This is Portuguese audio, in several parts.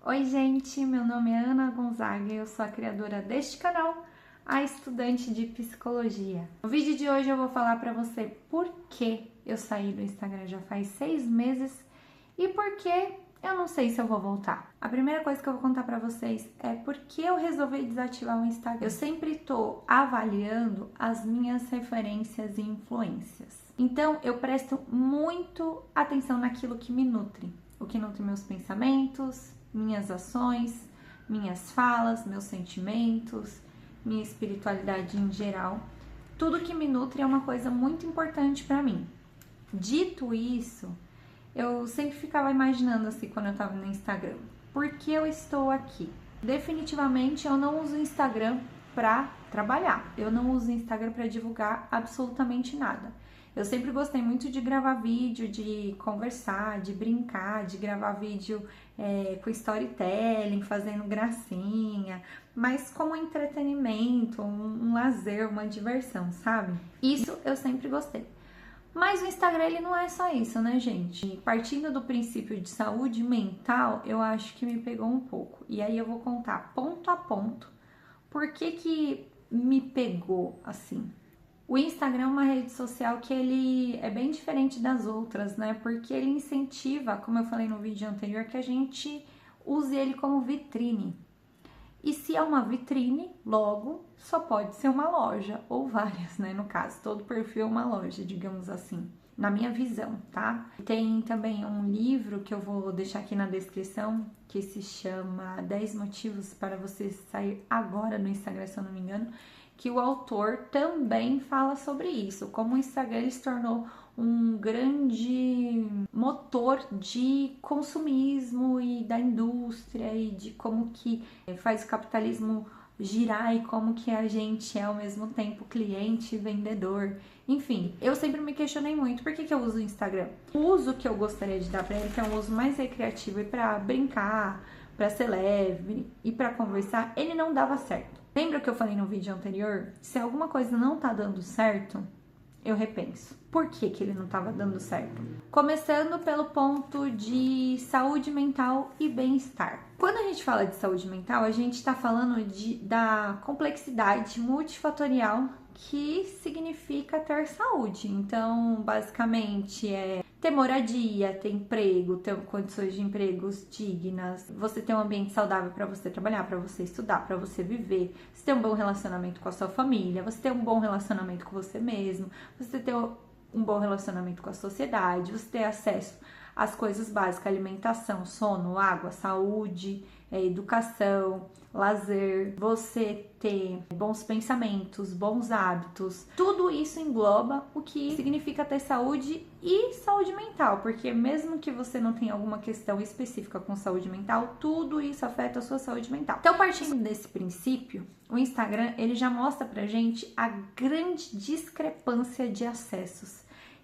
Oi gente, meu nome é Ana Gonzaga e eu sou a criadora deste canal, a estudante de psicologia. No vídeo de hoje eu vou falar para você por que eu saí do Instagram já faz 6 meses e por que eu não sei se eu vou voltar. A primeira coisa que eu vou contar para vocês é por que eu resolvi desativar o Instagram. Eu sempre tô avaliando as minhas referências e influências. Então eu presto muito atenção naquilo que me nutre, o que nutre meus pensamentos, minhas ações, minhas falas, meus sentimentos, minha espiritualidade em geral. Tudo que me nutre é uma coisa muito importante para mim. Dito isso, eu sempre ficava imaginando assim quando eu tava no Instagram, por que eu estou aqui? Definitivamente eu não uso o Instagram para trabalhar, eu não uso o Instagram para divulgar absolutamente nada. Eu sempre gostei muito de gravar vídeo, de conversar, de brincar, de gravar vídeo com storytelling, fazendo gracinha, mas como entretenimento, um lazer, uma diversão, sabe? Isso eu sempre gostei. Mas o Instagram, ele não é só isso, né, gente? Partindo do princípio de saúde mental, eu acho que me pegou um pouco. E aí eu vou contar ponto a ponto por que me pegou assim. O Instagram é uma rede social que ele é bem diferente das outras, né? Porque ele incentiva, como eu falei no vídeo anterior, que a gente use ele como vitrine. E se é uma vitrine, logo, só pode ser uma loja, ou várias, né? No caso, todo perfil é uma loja, digamos assim, na minha visão, tá? Tem também um livro que eu vou deixar aqui na descrição, que se chama 10 motivos para você sair agora no Instagram, se eu não me engano, que o autor também fala sobre isso, como o Instagram ele se tornou um grande motor de consumismo e da indústria e de como que faz o capitalismo girar e como que a gente é ao mesmo tempo cliente e vendedor. Enfim, eu sempre me questionei muito por que eu uso o Instagram. O uso que eu gostaria de dar para ele, que é um uso mais recreativo e para brincar, para ser leve e para conversar, ele não dava certo. Lembra que eu falei no vídeo anterior? Se alguma coisa não tá dando certo, eu repenso. Por que ele não estava dando certo? Começando pelo ponto de saúde mental e bem-estar. Quando a gente fala de saúde mental, a gente está falando da complexidade multifatorial que significa ter saúde. Então, basicamente, ter moradia, ter emprego, ter condições de empregos dignas, você ter um ambiente saudável para você trabalhar, para você estudar, para você viver, você ter um bom relacionamento com a sua família, você ter um bom relacionamento com você mesmo, você ter um bom relacionamento com a sociedade, você ter acesso às coisas básicas, alimentação, sono, água, saúde, educação, lazer, você ter bons pensamentos, bons hábitos, tudo isso engloba o que significa ter saúde e saúde mental, porque mesmo que você não tenha alguma questão específica com saúde mental, tudo isso afeta a sua saúde mental. Então, partindo desse princípio, o Instagram, ele já mostra pra gente a grande discrepância de acessos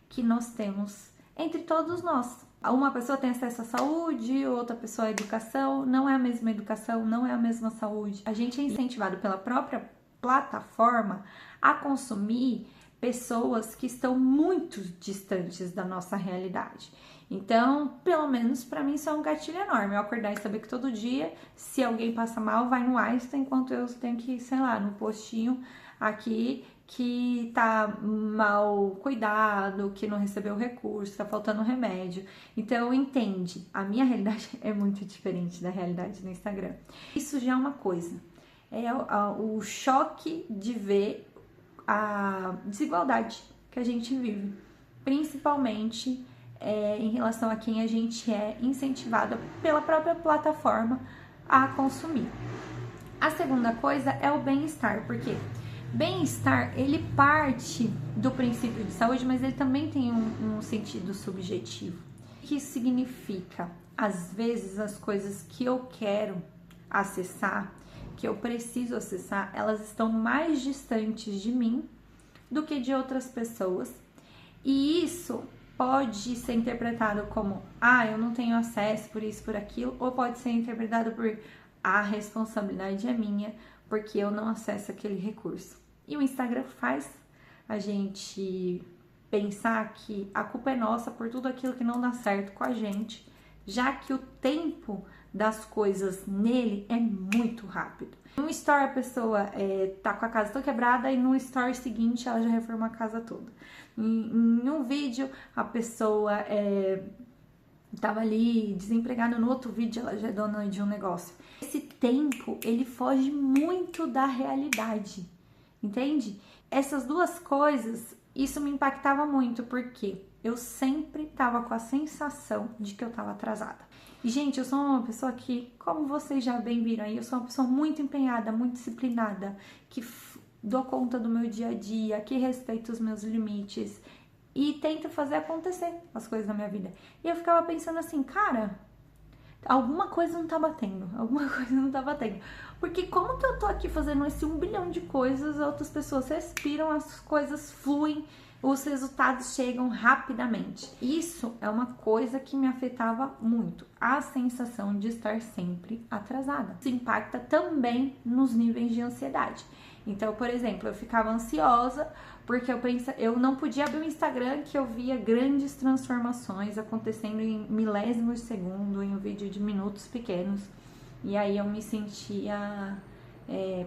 que nós temos entre todos nós. Uma pessoa tem acesso à saúde, outra pessoa à educação, não é a mesma educação, não é a mesma saúde. A gente é incentivado pela própria plataforma a consumir pessoas que estão muito distantes da nossa realidade. Então, pelo menos para mim isso é um gatilho enorme. Eu acordar e saber que todo dia, se alguém passa mal, vai no Einstein, enquanto eu tenho que ir, sei lá, no postinho aqui que tá mal cuidado, que não recebeu recurso, tá faltando remédio. Então, entende, a minha realidade é muito diferente da realidade do Instagram. Isso já é uma coisa, é o choque de ver a desigualdade que a gente vive, principalmente em relação a quem a gente é incentivada pela própria plataforma a consumir. A segunda coisa é o bem-estar, porque bem-estar, ele parte do princípio de saúde, mas ele também tem um sentido subjetivo. O que isso significa? Às vezes, as coisas que eu quero acessar, que eu preciso acessar, elas estão mais distantes de mim do que de outras pessoas. E isso pode ser interpretado como, eu não tenho acesso por isso, por aquilo, ou pode ser interpretado por, a responsabilidade é minha, porque eu não acesso aquele recurso. E o Instagram faz a gente pensar que a culpa é nossa por tudo aquilo que não dá certo com a gente, já que o tempo das coisas nele é muito rápido. No story a pessoa tá com a casa toda quebrada e no story seguinte ela já reformou a casa toda. Em um vídeo a pessoa tava ali desempregada, no outro vídeo ela já é dona de um negócio. Esse tempo, ele foge muito da realidade, entende? Essas duas coisas, isso me impactava muito, porque eu sempre tava com a sensação de que eu tava atrasada. E, gente, eu sou uma pessoa que, como vocês já bem viram aí, eu sou uma pessoa muito empenhada, muito disciplinada, que dou conta do meu dia a dia, que respeito os meus limites e tento fazer acontecer as coisas na minha vida. E eu ficava pensando assim, cara, alguma coisa não tá batendo, Porque como que eu tô aqui fazendo esse 1 bilhão de coisas, outras pessoas respiram, as coisas fluem, os resultados chegam rapidamente. Isso é uma coisa que me afetava muito, a sensação de estar sempre atrasada. Isso impacta também nos níveis de ansiedade. Então, por exemplo, eu ficava ansiosa porque eu não podia abrir o Instagram, que eu via grandes transformações acontecendo em milésimos de segundo, em um vídeo de minutos pequenos. E aí eu me sentia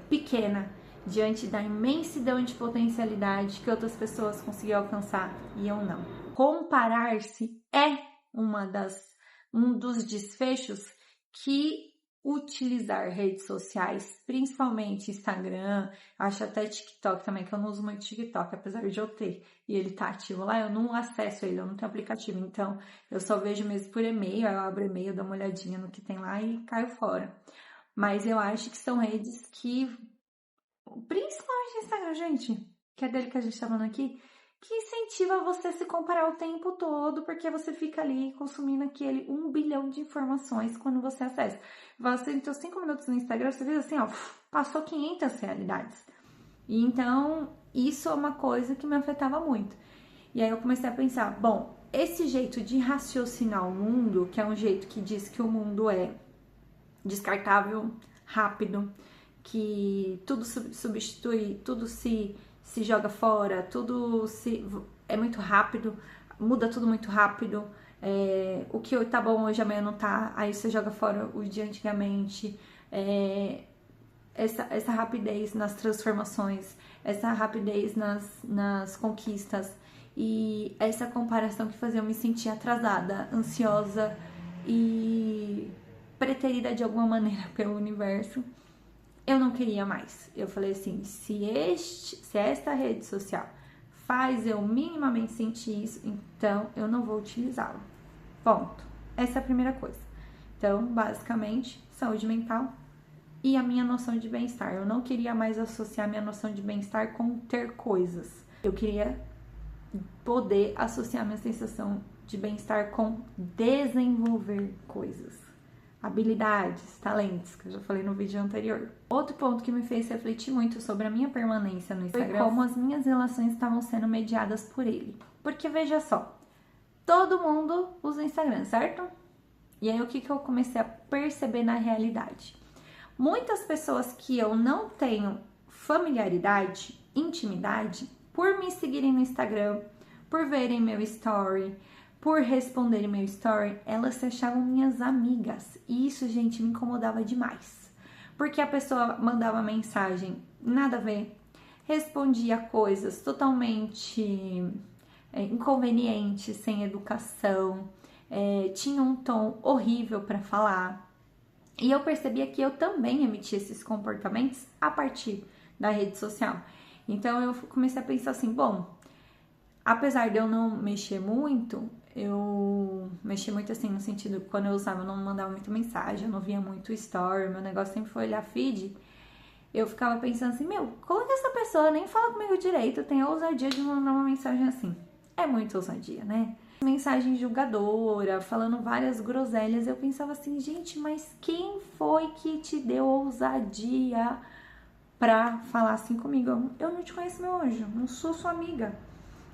pequena diante da imensidão de potencialidade que outras pessoas conseguiam alcançar e eu não. Comparar-se é um dos desfechos que utilizar redes sociais, principalmente Instagram, acho até TikTok também, que eu não uso muito TikTok, apesar de eu ter, e ele tá ativo lá, eu não acesso ele, eu não tenho aplicativo, então eu só vejo mesmo por e-mail, eu abro e-mail, dou uma olhadinha no que tem lá e caio fora. Mas eu acho que são redes que, principalmente Instagram, gente, que é dele que a gente tá falando aqui, que incentiva você a se comparar o tempo todo, porque você fica ali consumindo aquele 1 bilhão de informações quando você acessa. Você entrou 5 minutos no Instagram, você vê assim, ó, passou 500 realidades. E então, isso é uma coisa que me afetava muito. E aí eu comecei a pensar, bom, esse jeito de raciocinar o mundo, que é um jeito que diz que o mundo é descartável, rápido, que tudo substitui, tudo se joga fora, tudo é muito rápido, muda tudo muito rápido, o que tá bom hoje, amanhã não tá, aí você joga fora o de antigamente, essa rapidez nas transformações, essa rapidez nas conquistas e essa comparação que fazia eu me sentir atrasada, ansiosa e preterida de alguma maneira pelo universo. Eu não queria mais. Eu falei assim, se esta rede social faz eu minimamente sentir isso, então eu não vou utilizá-la. Ponto. Essa é a primeira coisa. Então, basicamente, saúde mental e a minha noção de bem-estar. Eu não queria mais associar minha noção de bem-estar com ter coisas. Eu queria poder associar minha sensação de bem-estar com desenvolver coisas. Habilidades, talentos, que eu já falei no vídeo anterior. Outro ponto que me fez refletir muito sobre a minha permanência no Instagram foi como as minhas relações estavam sendo mediadas por ele. Porque veja só, todo mundo usa o Instagram, certo? E aí o que eu comecei a perceber na realidade? Muitas pessoas que eu não tenho familiaridade, intimidade, por me seguirem no Instagram, por verem meu story, por responderem meu story, elas se achavam minhas amigas. E isso, gente, me incomodava demais. Porque a pessoa mandava mensagem, nada a ver, respondia coisas totalmente inconvenientes, sem educação, tinha um tom horrível para falar. E eu percebia que eu também emitia esses comportamentos a partir da rede social. Então eu comecei a pensar assim, bom, apesar de eu não mexer muito, eu mexi muito assim no sentido que quando eu usava eu não mandava muita mensagem, eu não via muito story, meu negócio sempre foi olhar feed. Eu ficava pensando assim, como que essa pessoa nem fala comigo direito, tem a ousadia de mandar uma mensagem assim? É muita ousadia, né? Mensagem julgadora, falando várias groselhas, eu pensava assim, gente, mas quem foi que te deu ousadia pra falar assim comigo? Eu não te conheço, meu anjo, não sou sua amiga.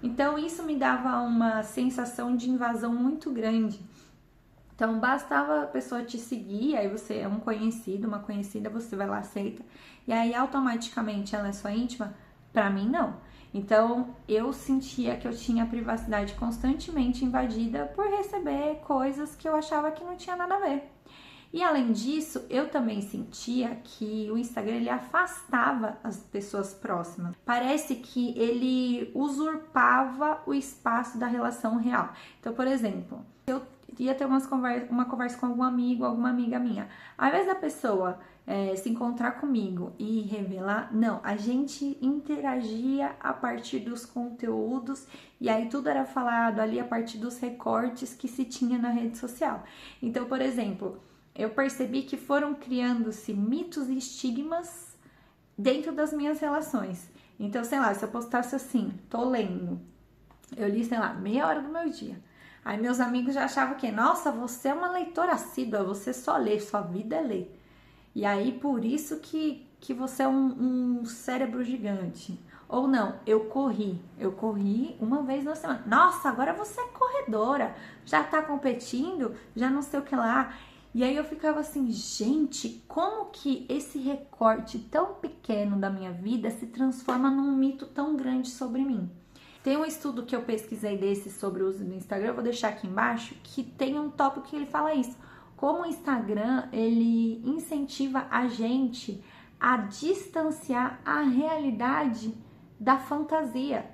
Então, isso me dava uma sensação de invasão muito grande. Então, bastava a pessoa te seguir, aí você é um conhecido, uma conhecida, você vai lá, aceita. E aí, automaticamente, ela é sua íntima? Pra mim, não. Então, eu sentia que eu tinha a privacidade constantemente invadida por receber coisas que eu achava que não tinha nada a ver. E além disso, eu também sentia que o Instagram ele afastava as pessoas próximas. Parece que ele usurpava o espaço da relação real. Então, por exemplo, eu ia ter uma conversa com algum amigo, alguma amiga minha. Ao invés da pessoa se encontrar comigo e revelar, não, a gente interagia a partir dos conteúdos e aí tudo era falado ali a partir dos recortes que se tinha na rede social. Então, por exemplo, eu percebi que foram criando-se mitos e estigmas dentro das minhas relações. Então, sei lá, se eu postasse assim, tô lendo, eu li, sei lá, meia hora do meu dia. Aí meus amigos já achavam que, nossa, você é uma leitora assídua, você só lê, sua vida é ler. E aí, por isso que você é um cérebro gigante. Ou não, eu corri uma vez na semana. Nossa, agora você é corredora, já tá competindo, já não sei o que lá. E aí eu ficava assim, gente, como que esse recorte tão pequeno da minha vida se transforma num mito tão grande sobre mim? Tem um estudo que eu pesquisei desse sobre o uso do Instagram, eu vou deixar aqui embaixo, que tem um tópico que ele fala isso. Como o Instagram, ele incentiva a gente a distanciar a realidade da fantasia.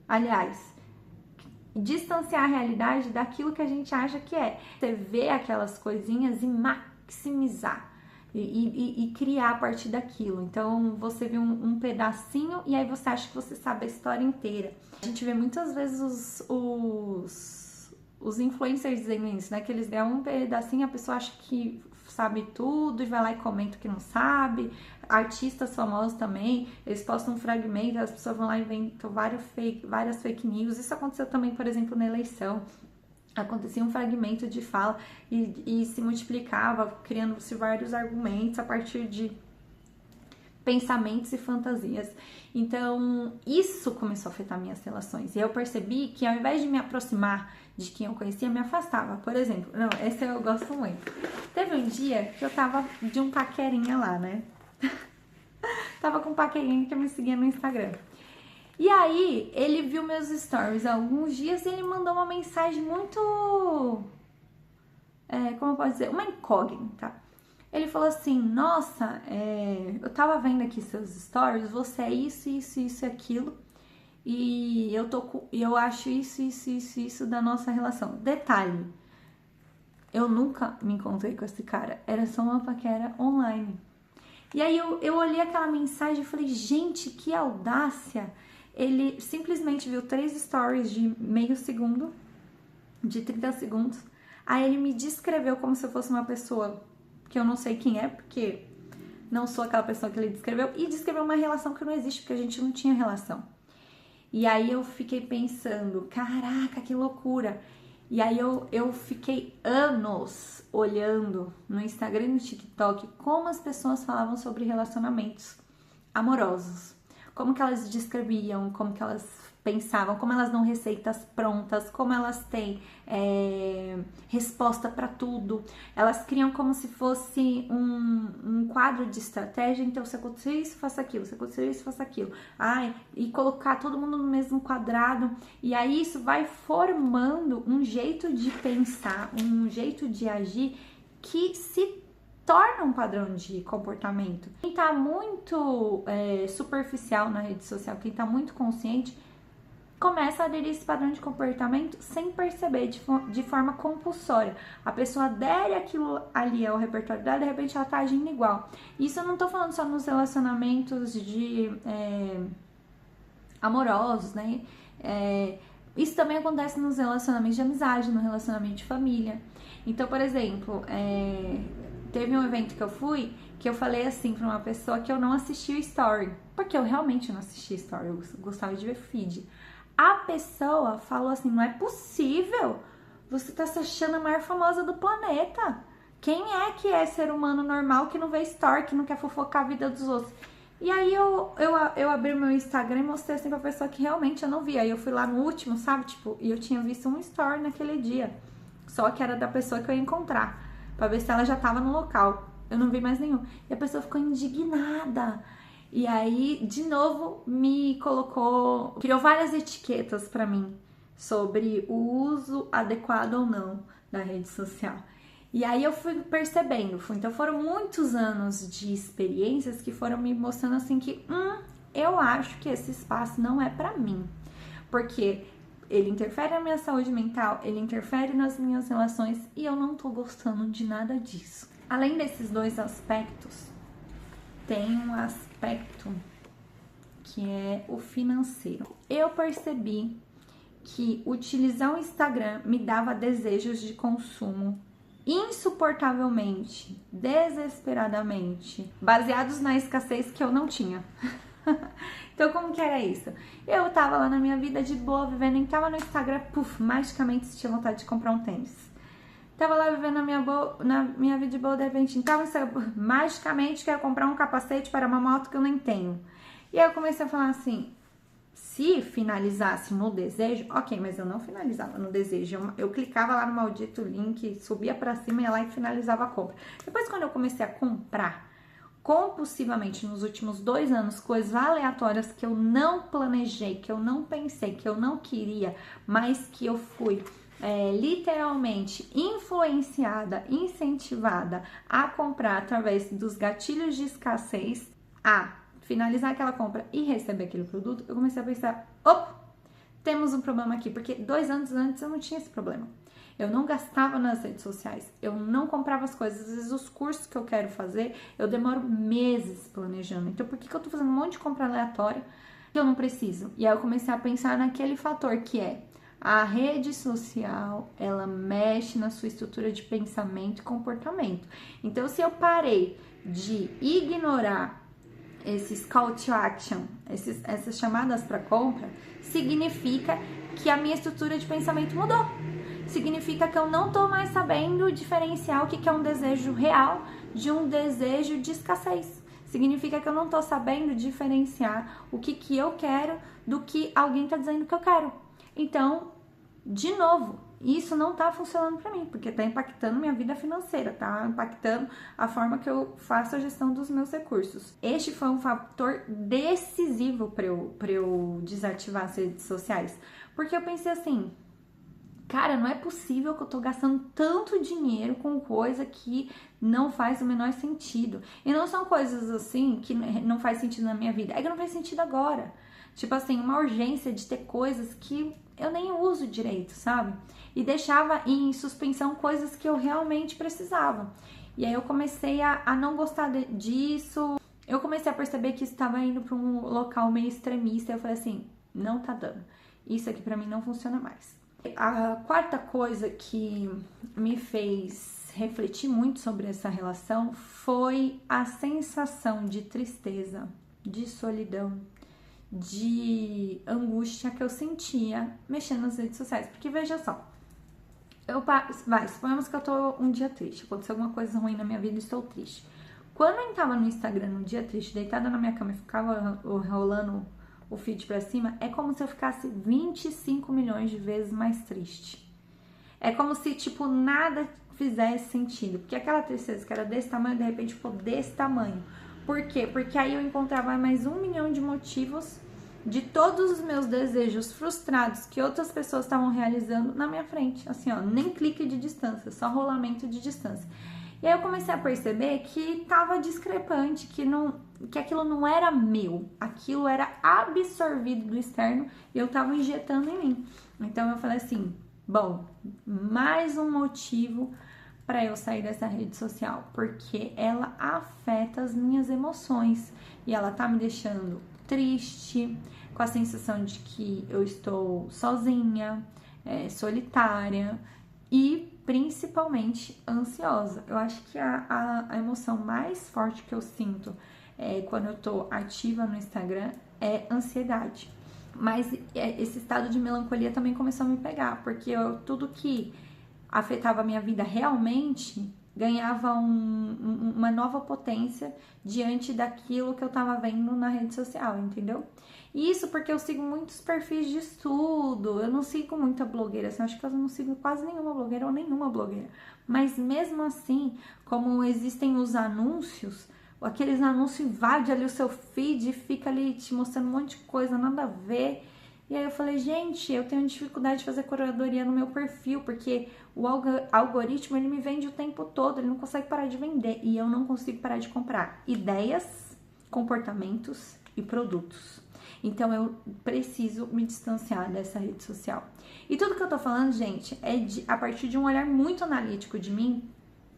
Aliás, distanciar a realidade daquilo que a gente acha que é. Você vê aquelas coisinhas e maximizar. E criar a partir daquilo. Então, você vê um pedacinho e aí você acha que você sabe a história inteira. A gente vê muitas vezes os influencers dizendo isso, né? Que eles ganham um pedacinho, a pessoa acha que sabe tudo e vai lá e comenta o que não sabe. Artistas famosos também, eles postam um fragmento, as pessoas vão lá e inventam várias fake news. Isso aconteceu também, por exemplo, na eleição. Acontecia um fragmento de fala e se multiplicava, criando-se vários argumentos a partir de pensamentos e fantasias. Então, isso começou a afetar minhas relações. E eu percebi que ao invés de me aproximar de quem eu conhecia, me afastava. Por exemplo, não, esse eu gosto muito. Teve um dia que eu tava de um paquerinha lá, né? Tava com um paquerinha que me seguia no Instagram. E aí, ele viu meus stories há alguns dias e ele mandou uma mensagem muito... como eu posso dizer? Uma incógnita. Ele falou assim, nossa, eu tava vendo aqui seus stories, você é isso, isso, isso e aquilo. E eu acho isso da nossa relação. Detalhe, eu nunca me encontrei com esse cara, era só uma paquera online. E aí eu olhei aquela mensagem e falei, gente, que audácia. Ele simplesmente viu 3 stories de meio segundo, de 30 segundos. Aí ele me descreveu como se eu fosse uma pessoa que eu não sei quem é, porque não sou aquela pessoa que ele descreveu. E descreveu uma relação que não existe, porque a gente não tinha relação. E aí eu fiquei pensando, caraca, que loucura. E aí eu fiquei anos olhando no Instagram e no TikTok como as pessoas falavam sobre relacionamentos amorosos. Como que elas descreviam, como que elas pensavam, como elas dão receitas prontas, como elas têm resposta para tudo. Elas criam como se fosse um quadro de estratégia, então se acontecer isso, faça aquilo, se acontecer isso, faça aquilo. E colocar todo mundo no mesmo quadrado. E aí isso vai formando um jeito de pensar, um jeito de agir que se torna um padrão de comportamento. Quem tá muito superficial na rede social, quem tá muito consciente, começa a aderir a esse padrão de comportamento sem perceber, de forma compulsória. A pessoa adere aquilo ali ao repertório dela, de repente ela tá agindo igual. Isso eu não tô falando só nos relacionamentos amorosos, né? Isso também acontece nos relacionamentos de amizade, no relacionamento de família. Então, por exemplo, teve um evento que eu fui, que eu falei assim pra uma pessoa que eu não assisti o story, porque eu realmente não assisti story, eu gostava de ver feed. A pessoa falou assim, não é possível, você tá se achando a maior famosa do planeta. Quem é que é ser humano normal que não vê story, que não quer fofocar a vida dos outros? E aí eu abri o meu Instagram e mostrei assim pra pessoa que realmente eu não vi. Aí eu fui lá no último, sabe, tipo, e eu tinha visto um story naquele dia, só que era da pessoa que eu ia encontrar, pra ver se ela já tava no local. Eu não vi mais nenhum. E a pessoa ficou indignada. E aí, de novo, me criou várias etiquetas pra mim sobre o uso adequado ou não da rede social. E aí eu fui percebendo, então foram muitos anos de experiências que foram me mostrando assim que, eu acho que esse espaço não é pra mim, porque ele interfere na minha saúde mental, ele interfere nas minhas relações e eu não tô gostando de nada disso. Além desses dois aspectos, tem um aspecto que é o financeiro. Eu percebi que utilizar o Instagram me dava desejos de consumo insuportavelmente, desesperadamente, baseados na escassez que eu não tinha. Então, como que era isso? Eu tava lá na minha vida de boa, vivendo, entrava no Instagram, magicamente tinha vontade de comprar um tênis. Tava lá vivendo na minha vida de boa, de repente, entrava no Instagram, magicamente quero comprar um capacete para uma moto que eu nem tenho. E aí eu comecei a falar assim, se finalizasse no desejo, ok, mas eu não finalizava no desejo. Eu clicava lá no maldito link, subia pra cima, ia lá e finalizava a compra. Depois, quando eu comecei a comprar compulsivamente nos últimos 2 anos, coisas aleatórias que eu não planejei, que eu não pensei, que eu não queria, mas que eu fui literalmente influenciada, incentivada a comprar através dos gatilhos de escassez, finalizar aquela compra e receber aquele produto, eu comecei a pensar, temos um problema aqui, porque 2 anos antes eu não tinha esse problema. Eu não gastava nas redes sociais, eu não comprava as coisas, às vezes os cursos que eu quero fazer, eu demoro meses planejando. Então, por que eu tô fazendo um monte de compra aleatória que eu não preciso? E aí eu comecei a pensar naquele fator que é a rede social, ela mexe na sua estrutura de pensamento e comportamento. Então, se eu parei de ignorar esses call to action, essas chamadas para compra, significa que a minha estrutura de pensamento mudou. Significa que eu não tô mais sabendo diferenciar o que é um desejo real de um desejo de escassez. Significa que eu não tô sabendo diferenciar o que eu quero do que alguém tá dizendo que eu quero. Então, de novo, isso não tá funcionando para mim, porque tá impactando minha vida financeira, tá impactando a forma que eu faço a gestão dos meus recursos. Este foi um fator decisivo para eu desativar as redes sociais, porque eu pensei assim, cara, não é possível que eu tô gastando tanto dinheiro com coisa que não faz o menor sentido. E não são coisas assim que não faz sentido na minha vida, é que não faz sentido agora. Tipo assim, uma urgência de ter coisas que eu nem uso direito, sabe? E deixava em suspensão coisas que eu realmente precisava. E aí eu comecei a não gostar disso. Eu comecei a perceber que isso estava indo para um local meio extremista. Eu falei assim, não tá dando. Isso aqui para mim não funciona mais. A quarta coisa que me fez refletir muito sobre essa relação foi a sensação de tristeza, de solidão, de angústia que eu sentia mexendo nas redes sociais. Porque veja só, suponhamos que eu tô um dia triste, aconteceu alguma coisa ruim na minha vida e estou triste. Quando eu entrava no Instagram num dia triste, deitada na minha cama e ficava rolando o feed pra cima, é como se eu ficasse 25 milhões de vezes mais triste. É como se, tipo, nada fizesse sentido. Porque aquela tristeza que era desse tamanho, de repente ficou desse tamanho. Por quê? Porque aí eu encontrava mais 1 milhão de motivos de todos os meus desejos frustrados que outras pessoas estavam realizando na minha frente. Assim, ó, nem clique de distância, só rolamento de distância. E aí eu comecei a perceber que tava discrepante, que aquilo não era meu, aquilo era absorvido do externo e eu tava injetando em mim. Então eu falei assim, bom, mais um motivo para eu sair dessa rede social, porque ela afeta as minhas emoções e ela tá me deixando triste, com a sensação de que eu estou sozinha, solitária e principalmente ansiosa. Eu acho que a emoção mais forte que eu sinto quando eu tô ativa no Instagram é ansiedade. Mas esse estado de melancolia também começou a me pegar, porque tudo que afetava a minha vida realmente ganhava uma nova potência diante daquilo que eu tava vendo na rede social, entendeu? E isso porque eu sigo muitos perfis de estudo, eu não sigo muita blogueira, assim, acho que eu não sigo quase nenhuma blogueira ou nenhuma blogueira. Mas mesmo assim, como existem os anúncios, aqueles anúncios invadem ali o seu feed e fica ali te mostrando um monte de coisa, nada a ver. E aí eu falei, gente, eu tenho dificuldade de fazer curadoria no meu perfil, porque o algoritmo, ele me vende o tempo todo, ele não consegue parar de vender, e eu não consigo parar de comprar ideias, comportamentos e produtos. Então eu preciso me distanciar dessa rede social. E tudo que eu tô falando, gente, é a partir de um olhar muito analítico de mim,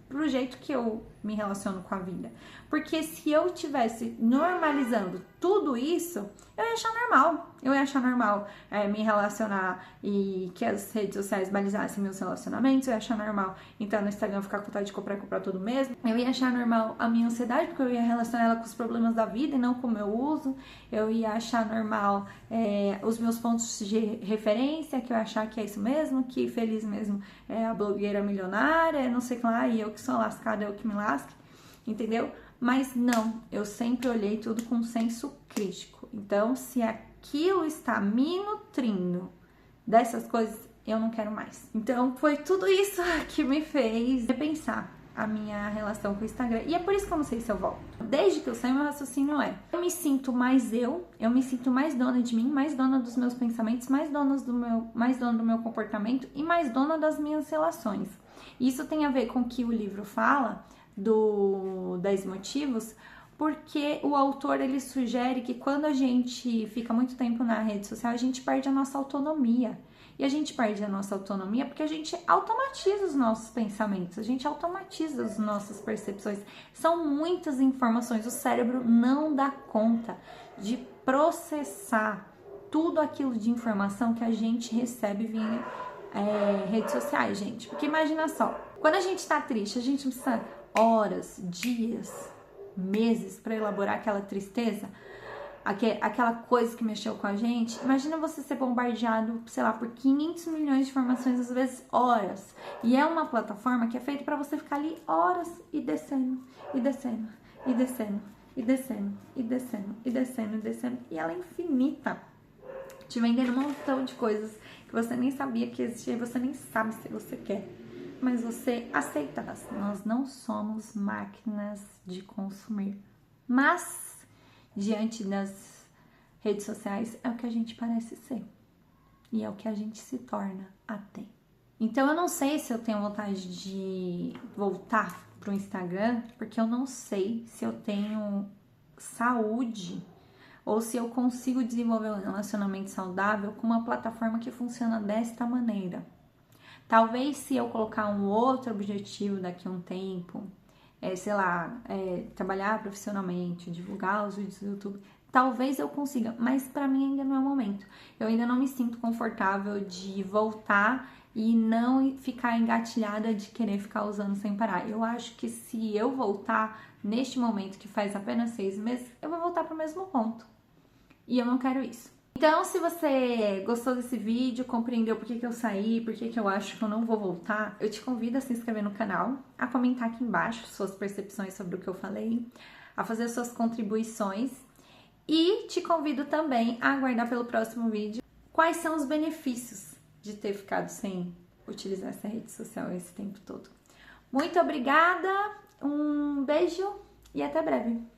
pro jeito que eu me relaciono com a vida. Porque se eu tivesse normalizando tudo isso, eu ia achar normal. Eu ia achar normal me relacionar e que as redes sociais balizassem meus relacionamentos. Eu ia achar normal entrar no Instagram, ficar com vontade de comprar tudo mesmo. Eu ia achar normal a minha ansiedade, porque eu ia relacionar ela com os problemas da vida e não com o meu uso. Eu ia achar normal os meus pontos de referência, que eu ia achar que é isso mesmo, que feliz mesmo é a blogueira milionária, não sei o que lá, e eu que sou lascada, eu que me lasque, entendeu? Mas não, eu sempre olhei tudo com senso crítico. Então, se aquilo está me nutrindo dessas coisas, eu não quero mais. Então, foi tudo isso que me fez repensar a minha relação com o Instagram. E é por isso que eu não sei se eu volto. Desde que eu saí, meu raciocínio eu me sinto mais eu me sinto mais dona de mim, mais dona dos meus pensamentos, mais dona do meu comportamento e mais dona das minhas relações. Isso tem a ver com o que o livro fala do 10 motivos, porque o autor ele sugere que quando a gente fica muito tempo na rede social, a gente perde a nossa autonomia. E a gente perde a nossa autonomia porque a gente automatiza os nossos pensamentos, a gente automatiza as nossas percepções. São muitas informações, o cérebro não dá conta de processar tudo aquilo de informação que a gente recebe via redes sociais, gente. Porque imagina só, quando a gente tá triste, a gente precisa horas, dias, meses para elaborar aquela tristeza, aquela coisa que mexeu com a gente. Imagina você ser bombardeado, sei lá, por 500 milhões de informações, às vezes horas. E é uma plataforma que é feita para você ficar ali horas e descendo, e descendo, e descendo, e descendo, e descendo, e descendo, e descendo. E ela é infinita, te vendendo um montão de coisas que você nem sabia que existia e você nem sabe se você quer. Mas você aceita. Nós não somos máquinas de consumir. Mas, diante das redes sociais, é o que a gente parece ser. E é o que a gente se torna até. Então, eu não sei se eu tenho vontade de voltar pro Instagram, porque eu não sei se eu tenho saúde ou se eu consigo desenvolver um relacionamento saudável com uma plataforma que funciona desta maneira. Talvez se eu colocar um outro objetivo daqui a um tempo, trabalhar profissionalmente, divulgar os vídeos do YouTube, talvez eu consiga, mas para mim ainda não é o momento. Eu ainda não me sinto confortável de voltar e não ficar engatilhada de querer ficar usando sem parar. Eu acho que se eu voltar neste momento, que faz apenas 6 meses, eu vou voltar para o mesmo ponto. E eu não quero isso. Então, se você gostou desse vídeo, compreendeu por que eu saí, por que eu acho que eu não vou voltar, eu te convido a se inscrever no canal, a comentar aqui embaixo suas percepções sobre o que eu falei, a fazer suas contribuições e te convido também a aguardar pelo próximo vídeo quais são os benefícios de ter ficado sem utilizar essa rede social esse tempo todo. Muito obrigada, um beijo e até breve!